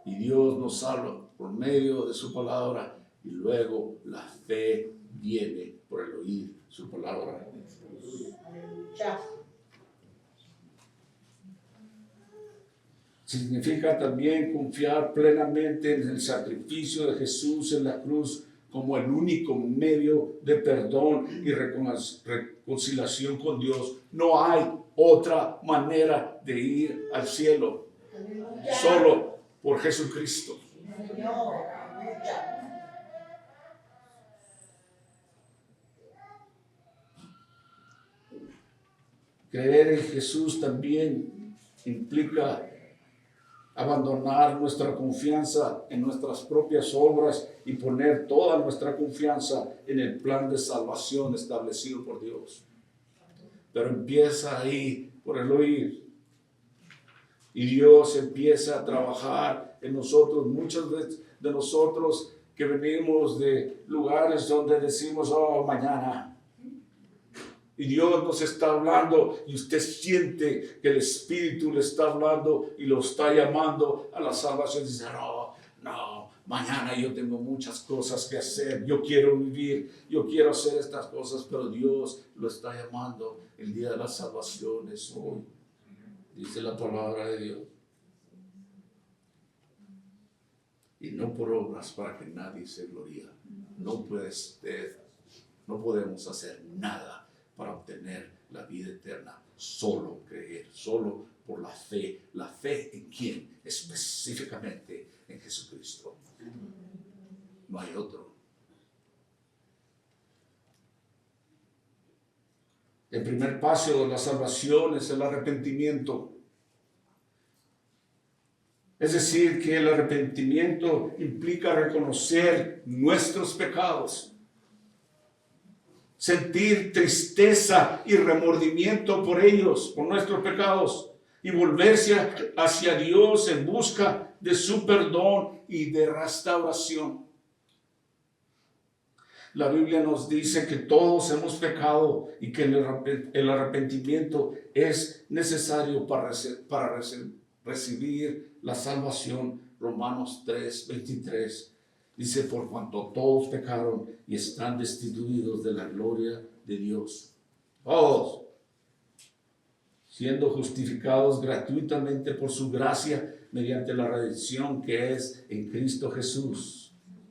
[SPEAKER 4] Y Dios nos salva por medio de su palabra. Y luego la fe viene por el oír su palabra.
[SPEAKER 5] Aleluya.
[SPEAKER 4] Significa también confiar plenamente en el sacrificio de Jesús en la cruz como el único medio de perdón y reconciliación con Dios. No hay otra manera de ir al cielo, solo por Jesucristo.
[SPEAKER 5] Señor, aleluya.
[SPEAKER 4] Creer en Jesús también implica abandonar nuestra confianza en nuestras propias obras y poner toda nuestra confianza en el plan de salvación establecido por Dios. Pero empieza ahí por el oír. Y Dios empieza a trabajar en nosotros. Muchas veces de nosotros que venimos de lugares donde decimos, oh, mañana. Y Dios nos está hablando y usted siente que el Espíritu le está hablando y lo está llamando a la salvación. Dice, no, mañana yo tengo muchas cosas que hacer. Yo quiero vivir, yo quiero hacer estas cosas, pero Dios lo está llamando. El día de la salvación es hoy, dice la palabra de Dios. Y no por obras para que nadie se gloríe. No podemos hacer nada para obtener la vida eterna, solo creer, solo por la fe. ¿La fe en quién? Específicamente en Jesucristo. No hay otro. El primer paso de la salvación es el arrepentimiento. Es decir, que el arrepentimiento implica reconocer nuestros pecados sentir tristeza y remordimiento por ellos, por nuestros pecados, y volverse hacia Dios en busca de su perdón y de restauración. La Biblia nos dice que todos hemos pecado y que el arrepentimiento es necesario para recibir la salvación. Romanos 3:23 dice: por cuanto todos pecaron y están destituidos de la gloria de Dios. Todos, siendo justificados gratuitamente por su gracia mediante la redención que es en Cristo Jesús.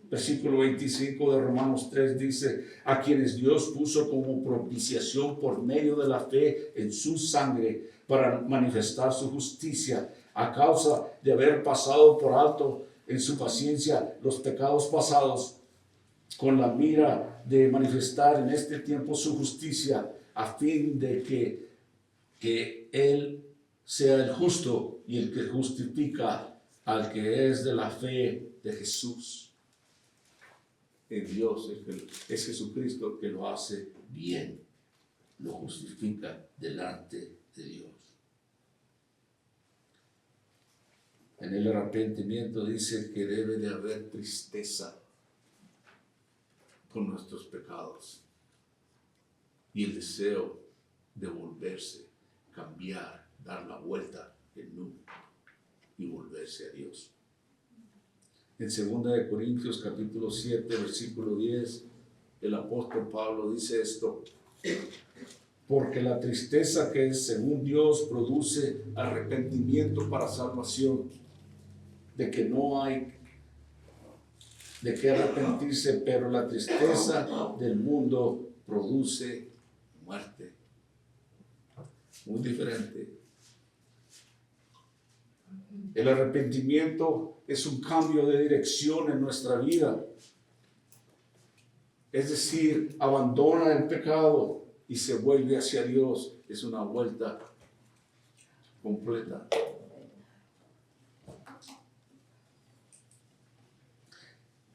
[SPEAKER 4] Versículo 25 de Romanos 3 dice: a quienes Dios puso como propiciación por medio de la fe en su sangre para manifestar su justicia, a causa de haber pasado por alto en su paciencia los pecados pasados, con la mira de manifestar en este tiempo su justicia, a fin de que Él sea el justo y el que justifica al que es de la fe de Jesús. En Dios es Jesucristo el que lo hace bien, lo justifica delante de Dios. En el arrepentimiento dice que debe de haber tristeza por nuestros pecados y el deseo de volverse, cambiar, dar la vuelta en U y volverse a Dios. En 2 Corintios capítulo 7, versículo 10, el apóstol Pablo dice esto: porque la tristeza que es según Dios produce arrepentimiento para salvación, de que no hay de qué arrepentirse, pero la tristeza del mundo produce muerte. Muy diferente. El arrepentimiento es un cambio de dirección en nuestra vida. Es decir, abandona el pecado y se vuelve hacia Dios. Es una vuelta completa.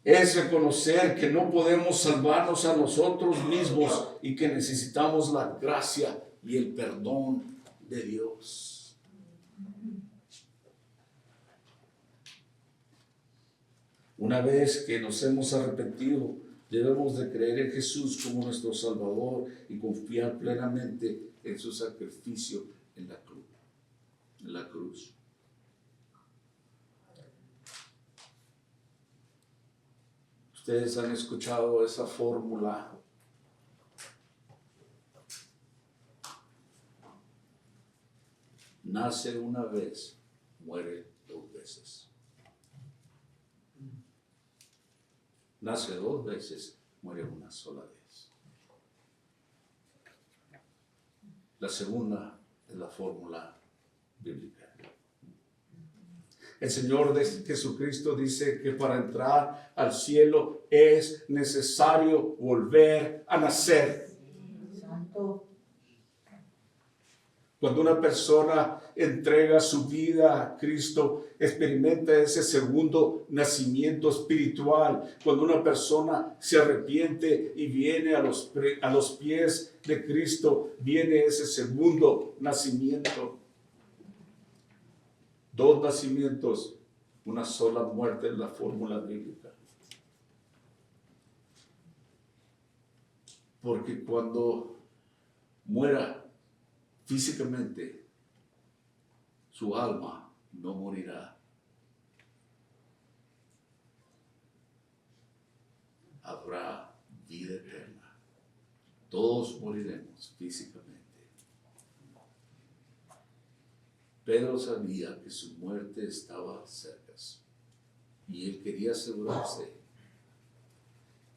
[SPEAKER 4] Es reconocer que no podemos salvarnos a nosotros mismos y que necesitamos la gracia y el perdón de Dios. Una vez que nos hemos arrepentido, debemos de creer en Jesús como nuestro Salvador y confiar plenamente en su sacrificio en la cruz. Ustedes han escuchado esa fórmula: nace una vez, muere dos veces. Nace dos veces, muere una sola vez. La segunda es la fórmula bíblica. El Señor de Jesucristo dice que para entrar al cielo es necesario volver a nacer.
[SPEAKER 5] Santo.
[SPEAKER 4] Cuando una persona entrega su vida a Cristo, experimenta ese segundo nacimiento espiritual. Cuando una persona se arrepiente y viene a los pies de Cristo, viene ese segundo nacimiento. Dos nacimientos, una sola muerte es la fórmula bíblica. Porque cuando muera físicamente, su alma no morirá. Habrá vida eterna. Todos moriremos físicamente. Pedro sabía que su muerte estaba cerca y él quería asegurarse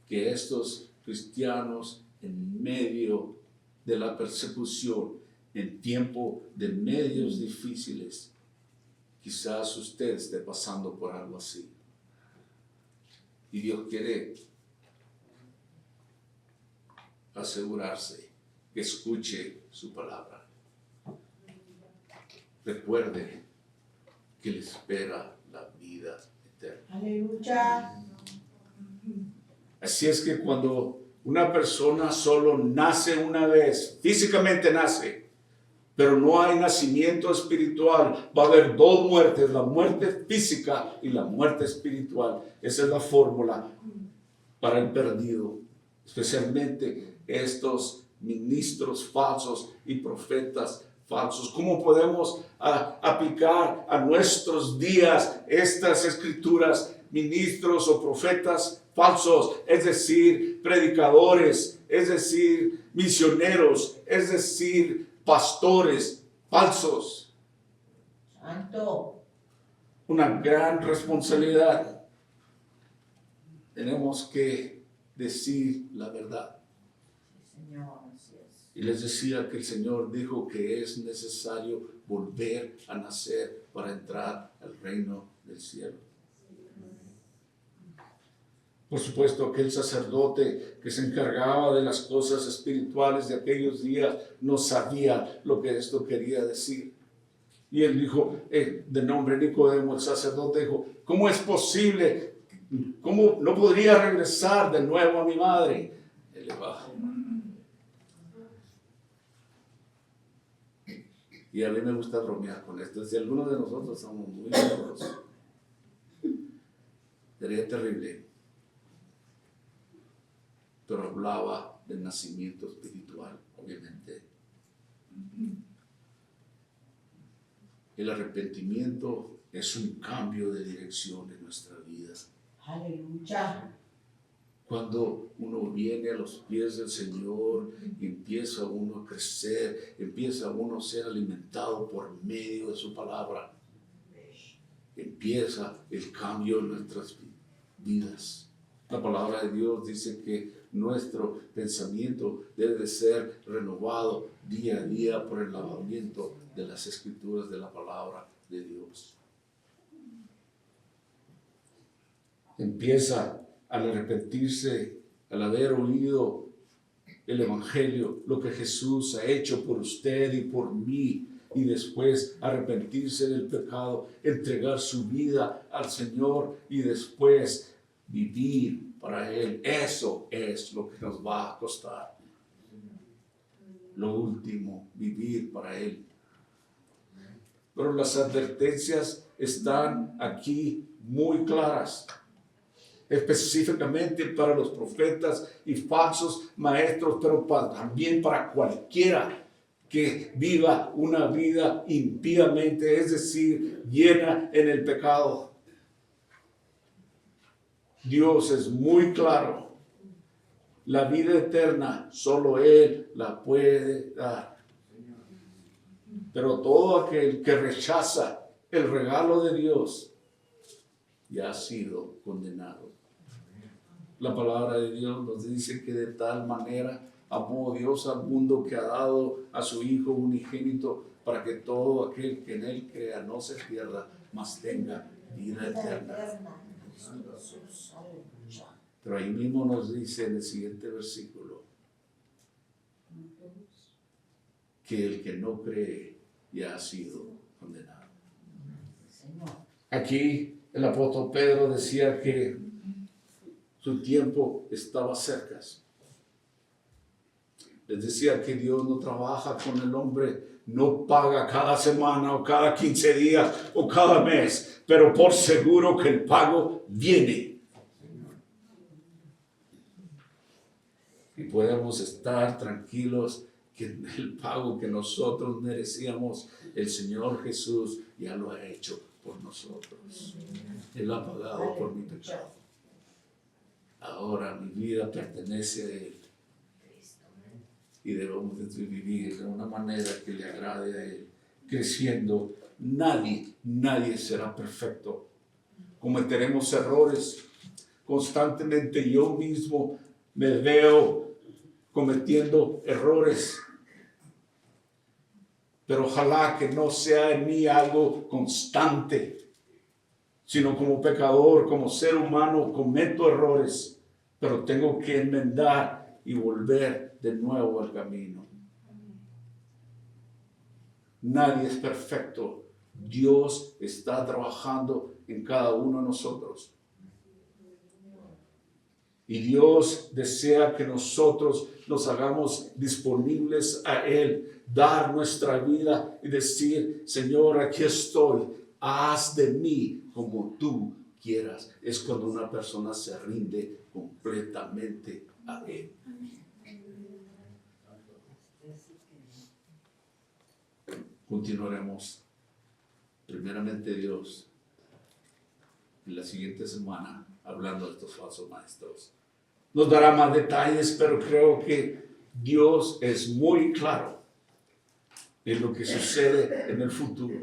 [SPEAKER 4] que estos cristianos, en medio de la persecución, en tiempo de medios difíciles, quizás usted esté pasando por algo así. Y Dios quiere asegurarse que escuche su palabra. Recuerde que le espera la vida eterna.
[SPEAKER 5] Aleluya.
[SPEAKER 4] Así es que cuando Una persona solo nace una vez, físicamente nace, pero no hay nacimiento espiritual. Va a haber dos muertes, la muerte física y la muerte espiritual. Esa es la fórmula para el perdido, especialmente estos ministros falsos y profetas falsos. ¿Cómo podemos aplicar a nuestros días estas escrituras? Ministros o profetas falsos, es decir, predicadores, es decir, misioneros, es decir, pastores falsos.
[SPEAKER 5] Santo.
[SPEAKER 4] Una gran responsabilidad. Tenemos que decir la verdad.
[SPEAKER 5] Sí, Señor, así es.
[SPEAKER 4] Y les decía que el Señor dijo que es necesario volver a nacer para entrar al reino del cielo. Por supuesto, aquel sacerdote que se encargaba de las cosas espirituales de aquellos días no sabía lo que esto quería decir. Y él dijo, de nombre Nicodemo, el sacerdote dijo, ¿cómo es posible? ¿Cómo no podría regresar de nuevo a mi madre? Él le bajó. Y a mí me gusta bromear con esto. Si algunos de nosotros somos muy locos, sería terrible. Pero hablaba del nacimiento espiritual, obviamente. El arrepentimiento es un cambio de dirección en nuestra vida.
[SPEAKER 5] Aleluya.
[SPEAKER 4] Cuando uno viene a los pies del Señor, empieza uno a crecer, empieza uno a ser alimentado por medio de su palabra. Empieza el cambio en nuestras vidas. La palabra de Dios dice que nuestro pensamiento debe de ser renovado día a día por el lavamiento de las escrituras de la palabra de Dios. Empieza al arrepentirse, al haber oído el Evangelio, lo que Jesús ha hecho por usted y por mí, y después arrepentirse del pecado, entregar su vida al Señor y después vivir para Él. Eso es lo que nos va a costar. Lo último, vivir para Él. Pero las advertencias están aquí muy claras, específicamente para los profetas y falsos maestros, pero también para cualquiera que viva una vida impíamente, es decir, llena en el pecado. Dios es muy claro. La vida eterna solo Él la puede dar. Pero todo aquel que rechaza el regalo de Dios ya ha sido condenado. La palabra de Dios nos dice que de tal manera amó Dios al mundo que ha dado a su Hijo unigénito para que todo aquel que en Él crea no se pierda, mas tenga vida eterna. Pero ahí mismo nos dice en el siguiente versículo que el que no cree ya ha sido condenado. Aquí el apóstol Pedro decía que su tiempo estaba cerca. Les decía que Dios no trabaja con el hombre, no paga cada semana o cada 15 días o cada mes, pero por seguro que el pago viene. Y podemos estar tranquilos que el pago que nosotros merecíamos, el Señor Jesús ya lo ha hecho por nosotros. Él ha pagado por mi pecado. Ahora mi vida pertenece a Él. Y debemos de vivir de una manera que le agrade a Él. Creciendo, nadie será perfecto. Cometeremos errores. Constantemente yo mismo me veo cometiendo errores. Pero ojalá que no sea en mí algo constante, sino como pecador, como ser humano, cometo errores, pero tengo que enmendar y volver de nuevo al camino. Nadie es perfecto. Dios está trabajando en cada uno de nosotros. Y Dios desea que nosotros nos hagamos disponibles a Él, dar nuestra vida y decir, Señor, aquí estoy, haz de mí como tú quieras. Es cuando una persona se rinde completamente a Él. Continuaremos, primeramente Dios, en la siguiente semana, hablando de estos falsos maestros. Nos dará más detalles, pero creo que Dios es muy claro en lo que sucede en el futuro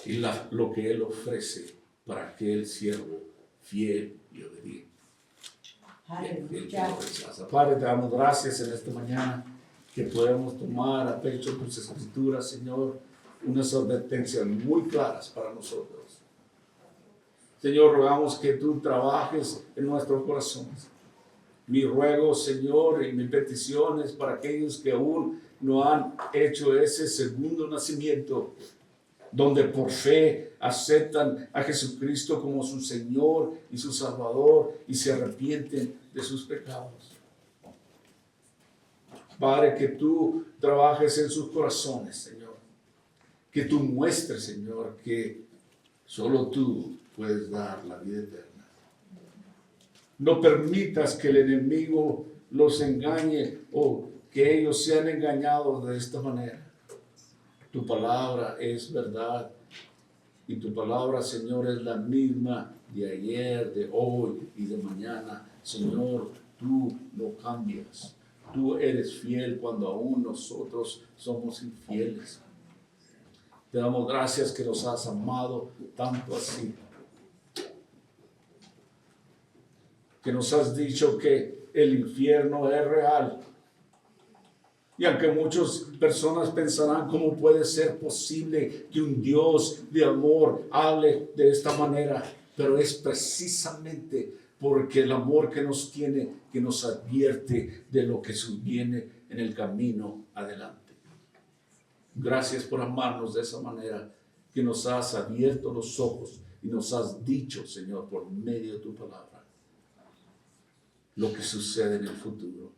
[SPEAKER 4] y lo que Él ofrece para aquel siervo fiel y obediente.
[SPEAKER 5] Aleluya.
[SPEAKER 4] Padre, te damos gracias en esta mañana que podemos tomar a pecho tus escrituras, Señor, unas advertencias muy claras para nosotros. Señor, rogamos que tú trabajes en nuestros corazones. Mi ruego, Señor, y mi petición es para aquellos que aún no han hecho ese segundo nacimiento, donde por fe aceptan a Jesucristo como su Señor y su Salvador y se arrepienten de sus pecados. Padre, que tú trabajes en sus corazones, Señor. Que tú muestres, Señor, que solo tú puedes dar la vida eterna. No permitas que el enemigo los engañe o que ellos sean engañados de esta manera. Tu palabra es verdad y tu palabra, Señor, es la misma de ayer, de hoy y de mañana. Señor, tú no cambias. Tú eres fiel cuando aún nosotros somos infieles. Te damos gracias que nos has amado tanto así. Que nos has dicho que el infierno es real. Y aunque muchas personas pensarán cómo puede ser posible que un Dios de amor hable de esta manera, pero es precisamente porque el amor que nos tiene, que nos advierte de lo que viene en el camino adelante. Gracias por amarnos de esa manera, que nos has abierto los ojos y nos has dicho, Señor, por medio de tu palabra, lo que sucede en el futuro.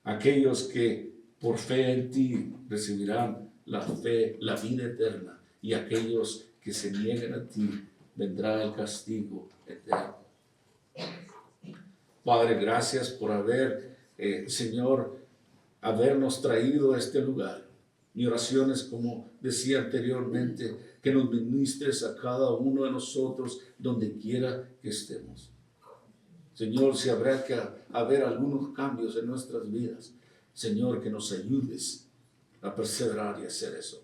[SPEAKER 4] Aquellos que por fe en ti recibirán la fe, la vida eterna, y aquellos que se nieguen a ti, vendrá el castigo eterno. Padre, gracias por Señor, habernos traído a este lugar. Mi oración es, como decía anteriormente, que nos ministres a cada uno de nosotros donde quiera que estemos. Señor, si habrá que haber algunos cambios en nuestras vidas, Señor, que nos ayudes a perseverar y hacer eso.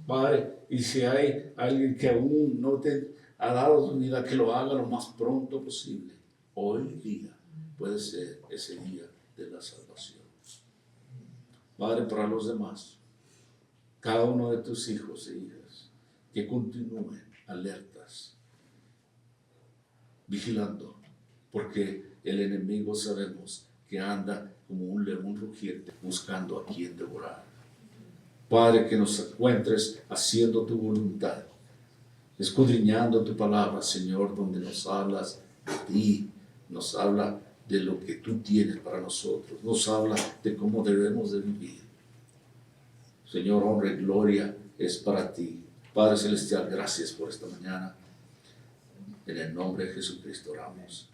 [SPEAKER 4] Padre, y si hay alguien que aún no te ha dado su vida, que lo haga lo más pronto posible. Hoy día puede ser ese día de la salvación. Padre, para los demás, cada uno de tus hijos e hijas, que continúen alertas, vigilando, porque el enemigo sabemos que anda como un león rugiente buscando a quien devorar. Padre, que nos encuentres haciendo tu voluntad, escudriñando tu palabra, Señor, donde nos hablas de ti, nos habla de lo que tú tienes para nosotros, nos habla de cómo debemos de vivir. Señor, honra y gloria es para ti. Padre Celestial, gracias por esta mañana. En el nombre de Jesucristo oramos.